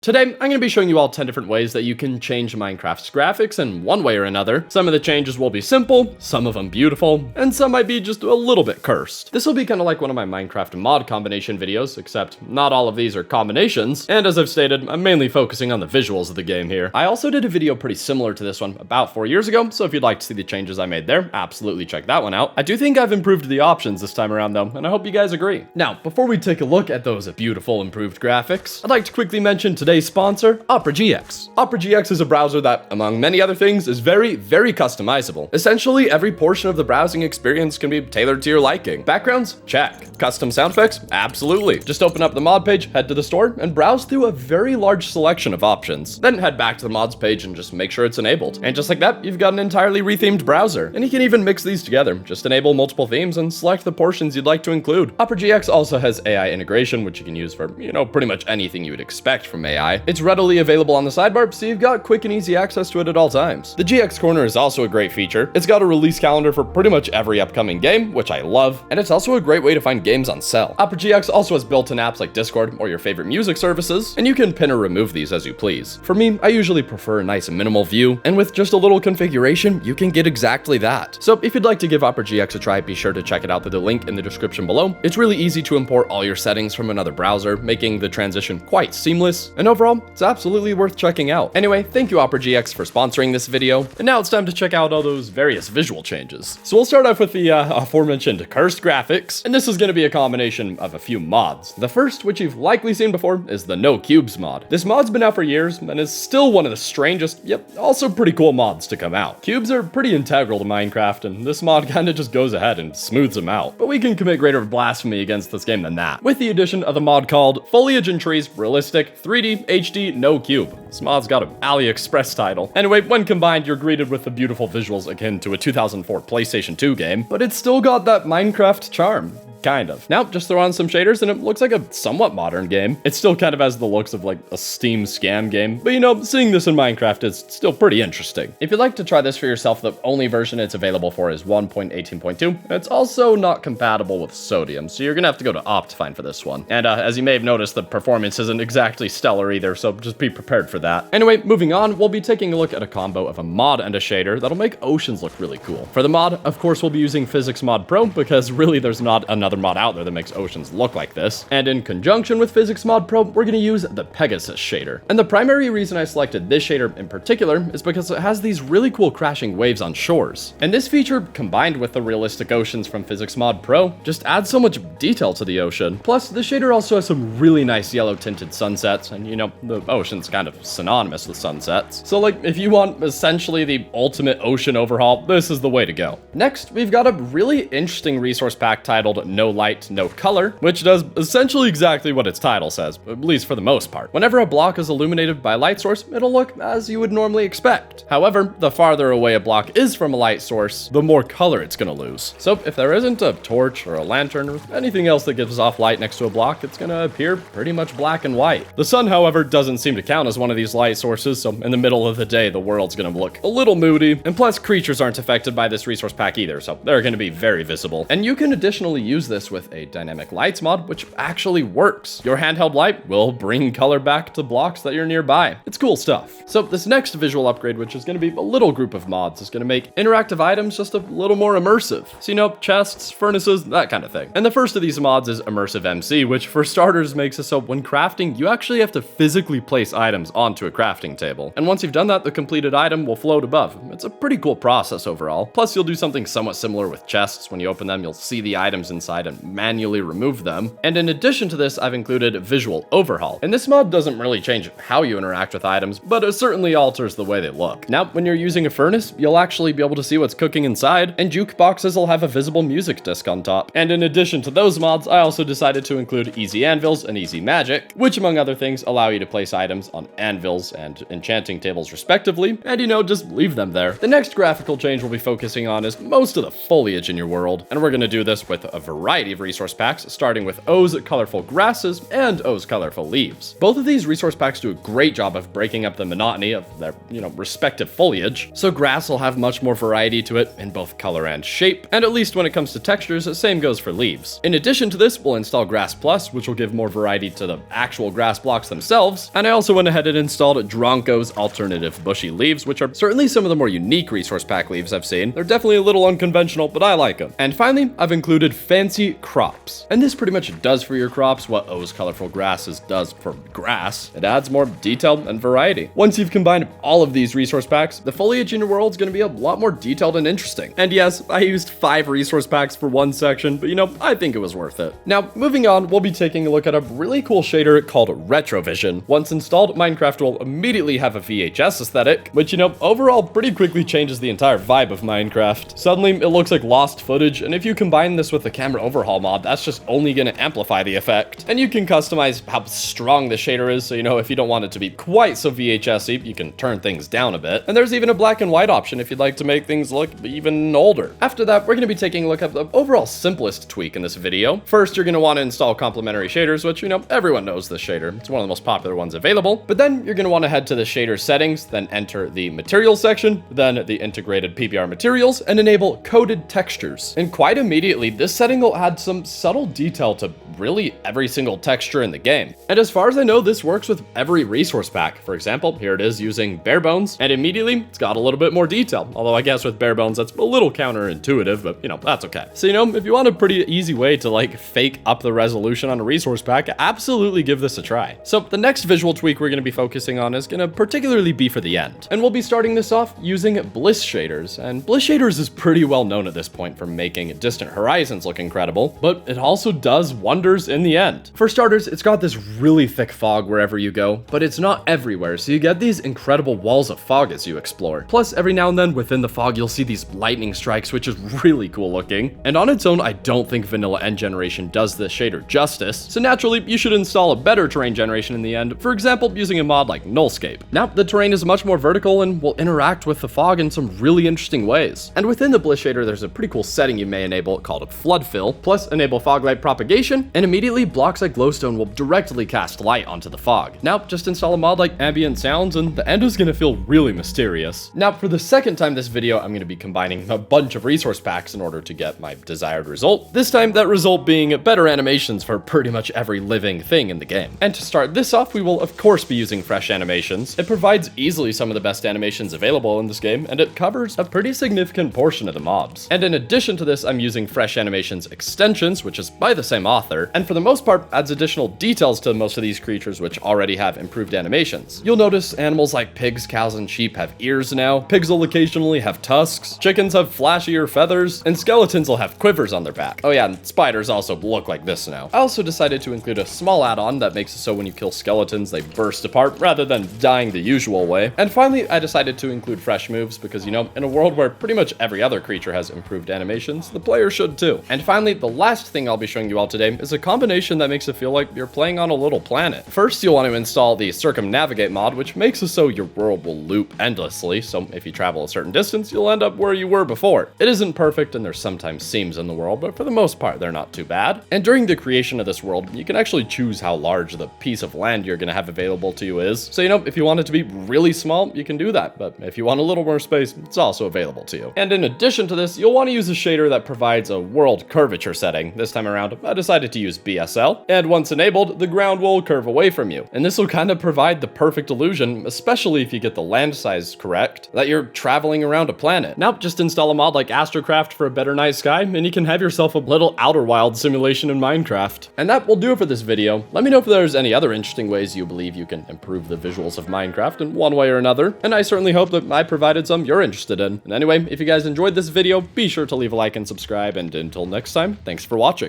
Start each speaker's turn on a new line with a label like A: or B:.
A: Today, I'm going to be showing you all 10 different ways that you can change Minecraft's graphics in one way or another. Some of the changes will be simple, some of them beautiful, and some might be just a little bit cursed. This will be kind of like one of my Minecraft mod combination videos, except not all of these are combinations, and as I've stated, I'm mainly focusing on the visuals of the game here. I also did a video pretty similar to this one about 4 years ago, so if you'd like to see the changes I made there, absolutely check that one out. I do think I've improved the options this time around though, and I hope you guys agree. Now, before we take a look at those beautiful improved graphics, I'd like to quickly mention today's sponsor, Opera GX. Opera GX is a browser that, among many other things, is very customizable. Essentially, every portion of the browsing experience can be tailored to your liking. Backgrounds? Check. Custom sound effects? Absolutely. Just open up the mod page, head to the store, and browse through a very large selection of options. Then head back to the mods page and just make sure it's enabled. And just like that, you've got an entirely rethemed browser. And you can even mix these together. Just enable multiple themes and select the portions you'd like to include. Opera GX also has AI integration, which you can use for, pretty much anything you would expect from AI. It's readily available on the sidebar, so you've got quick and easy access to it at all times. The GX Corner is also a great feature. It's got a release calendar for pretty much every upcoming game, which I love, and it's also a great way to find games on sale. Opera GX also has built-in apps like Discord or your favorite music services, and you can pin or remove these as you please. For me, I usually prefer a nice minimal view, and with just a little configuration, you can get exactly that. So if you'd like to give Opera GX a try, be sure to check it out through the link in the description below. It's really easy to import all your settings from another browser, making the transition quite seamless, and overall, it's absolutely worth checking out. Anyway, thank you Opera GX for sponsoring this video, and now it's time to check out all those various visual changes. So we'll start off with the aforementioned cursed graphics, and this is going to be a combination of a few mods. The first, which you've likely seen before, is the NoCubes mod. This mod's been out for years, and is still one of the strangest, yet also pretty cool mods to come out. Cubes are pretty integral to Minecraft, and this mod kinda just goes ahead and smooths them out. But we can commit greater blasphemy against this game than that, with the addition of the mod called Foliage and Trees Realistic 3D HD NoCube. This mod's got an AliExpress title. Anyway, when combined, you're greeted with the beautiful visuals akin to a 2004 PlayStation 2 game, but it's still got that Minecraft charm. Kind of. Now, just throw on some shaders and it looks like a somewhat modern game. It still kind of has the looks of like a Steam scam game, but seeing this in Minecraft is still pretty interesting. If you'd like to try this for yourself, the only version it's available for is 1.18.2. It's also not compatible with Sodium, so you're gonna have to go to Optifine for this one. And as you may have noticed, the performance isn't exactly stellar either, so just be prepared for that. Anyway, moving on, we'll be taking a look at a combo of a mod and a shader that'll make oceans look really cool. For the mod, of course, we'll be using Physics Mod Pro because really there's not another mod out there that makes oceans look like this. And in conjunction with Physics Mod Pro, we're going to use the Pegasus Shader. And the primary reason I selected this shader in particular is because it has these really cool crashing waves on shores. And this feature, combined with the realistic oceans from Physics Mod Pro, just adds so much detail to the ocean. Plus, the shader also has some really nice yellow tinted sunsets, and the ocean's kind of synonymous with sunsets. So like, if you want essentially the ultimate ocean overhaul, this is the way to go. Next, we've got a really interesting resource pack titled No Light, No Color, which does essentially exactly what its title says, at least for the most part. Whenever a block is illuminated by a light source, it'll look as you would normally expect. However, the farther away a block is from a light source, the more color it's gonna lose. So if there isn't a torch or a lantern or anything else that gives off light next to a block, it's gonna appear pretty much black and white. The sun, however, doesn't seem to count as one of these light sources, so in the middle of the day, the world's gonna look a little moody, and plus creatures aren't affected by this resource pack either, so they're gonna be very visible. And you can additionally use this with a dynamic lights mod, which actually works. Your handheld light will bring color back to blocks that you're nearby. It's cool stuff. So this next visual upgrade, which is going to be a little group of mods, is going to make interactive items just a little more immersive. So chests, furnaces, that kind of thing. And the first of these mods is ImmersiveMC, which for starters makes it so when crafting, you actually have to physically place items onto a crafting table. And once you've done that, the completed item will float above. It's a pretty cool process overall. Plus, you'll do something somewhat similar with chests. When you open them, you'll see the items inside and manually remove them. And in addition to this, I've included Visual Overhaul. And this mod doesn't really change how you interact with items, but it certainly alters the way they look. Now, when you're using a furnace, you'll actually be able to see what's cooking inside, and jukeboxes will have a visible music disc on top. And in addition to those mods, I also decided to include Easy Anvils and Easy Magic, which among other things allow you to place items on anvils and enchanting tables respectively, and just leave them there. The next graphical change we'll be focusing on is most of the foliage in your world, and we're going to do this with a variety variety of resource packs, starting with O's colorful grasses and O's colorful leaves. Both of these resource packs do a great job of breaking up the monotony of their, respective foliage. So grass will have much more variety to it in both color and shape, and at least when it comes to textures, the same goes for leaves. In addition to this, we'll install Grass Plus, which will give more variety to the actual grass blocks themselves, and I also went ahead and installed Dronko's alternative Bushy Leaves, which are certainly some of the more unique resource pack leaves I've seen. They're definitely a little unconventional, but I like them. And finally, I've included Fancy Crops. And this pretty much does for your crops what O's colorful grasses does for grass. It adds more detail and variety. Once you've combined all of these resource packs, the foliage in your world is going to be a lot more detailed and interesting. And yes, I used 5 resource packs for one section, but I think it was worth it. Now, moving on, we'll be taking a look at a really cool shader called RetroVision. Once installed, Minecraft will immediately have a VHS aesthetic, which, overall pretty quickly changes the entire vibe of Minecraft. Suddenly, it looks like lost footage, and if you combine this with the CameraOverhaul mod, that's just only going to amplify the effect. And you can customize how strong the shader is, so if you don't want it to be quite so VHS-y, you can turn things down a bit. And there's even a black and white option if you'd like to make things look even older. After that, we're going to be taking a look at the overall simplest tweak in this video. First, you're going to want to install Complementary Shaders, which, everyone knows this shader. It's one of the most popular ones available. But then you're going to want to head to the shader settings, then enter the materials section, then the integrated PBR materials, and enable coded textures. And quite immediately, this setting will add some subtle detail to really every single texture in the game. And as far as I know, this works with every resource pack. For example, here it is using bare bones, and immediately it's got a little bit more detail. Although I guess with bare bones, that's a little counterintuitive, but that's okay. So, if you want a pretty easy way to fake up the resolution on a resource pack, absolutely give this a try. So the next visual tweak we're going to be focusing on is going to particularly be for the end. And we'll be starting this off using Bliss Shaders. And Bliss Shaders is pretty well known at this point for making distant horizons look incredible, but it also does wonders in the end. For starters, it's got this really thick fog wherever you go, but it's not everywhere, so you get these incredible walls of fog as you explore. Plus, every now and then within the fog, you'll see these lightning strikes, which is really cool looking. And on its own, I don't think vanilla end generation does this shader justice, so naturally, you should install a better terrain generation in the end, for example, using a mod like Nullscape. Now, the terrain is much more vertical and will interact with the fog in some really interesting ways. And within the Bliss shader, there's a pretty cool setting you may enable called Flood Fill, plus enable fog light propagation, and immediately blocks like glowstone will directly cast light onto the fog. Now, just install a mod like AmbientSounds, and the end is going to feel really mysterious. Now, for the second time this video, I'm going to be combining a bunch of resource packs in order to get my desired result. This time, that result being better animations for pretty much every living thing in the game. And to start this off, we will of course be using fresh animations. It provides easily some of the best animations available in this game, and it covers a pretty significant portion of the mobs. And in addition to this, I'm using Fresh Animations Extensions, which is by the same author, and for the most part adds additional details to most of these creatures which already have improved animations. You'll notice animals like pigs, cows, and sheep have ears now, pigs will occasionally have tusks, chickens have flashier feathers, and skeletons will have quivers on their back. Oh yeah, and spiders also look like this now. I also decided to include a small add-on that makes it so when you kill skeletons, they burst apart rather than dying the usual way. And finally, I decided to include fresh moves because, in a world where pretty much every other creature has improved animations, the player should too. And finally, the last thing I'll be showing you all today is a combination that makes it feel like you're playing on a little planet. First, you'll want to install the Circumnavigate mod, which makes it so your world will loop endlessly, so if you travel a certain distance, you'll end up where you were before. It isn't perfect, and there's sometimes seams in the world, but for the most part, they're not too bad. And during the creation of this world, you can actually choose how large the piece of land you're going to have available to you is. So, if you want it to be really small, you can do that, but if you want a little more space, it's also available to you. And in addition to this, you'll want to use a shader that provides a world curvature setting. This time around, I decided to use BSL, and once enabled, the ground will curve away from you. And this will kind of provide the perfect illusion, especially if you get the land size correct, that you're traveling around a planet. Now, just install a mod like Astrocraft for a better night sky, and you can have yourself a little Outer Wild simulation in Minecraft. And that will do it for this video. Let me know if there's any other interesting ways you believe you can improve the visuals of Minecraft in one way or another, and I certainly hope that I provided some you're interested in. And anyway, if you guys enjoyed this video, be sure to leave a like and subscribe, and until next time, thanks for watching.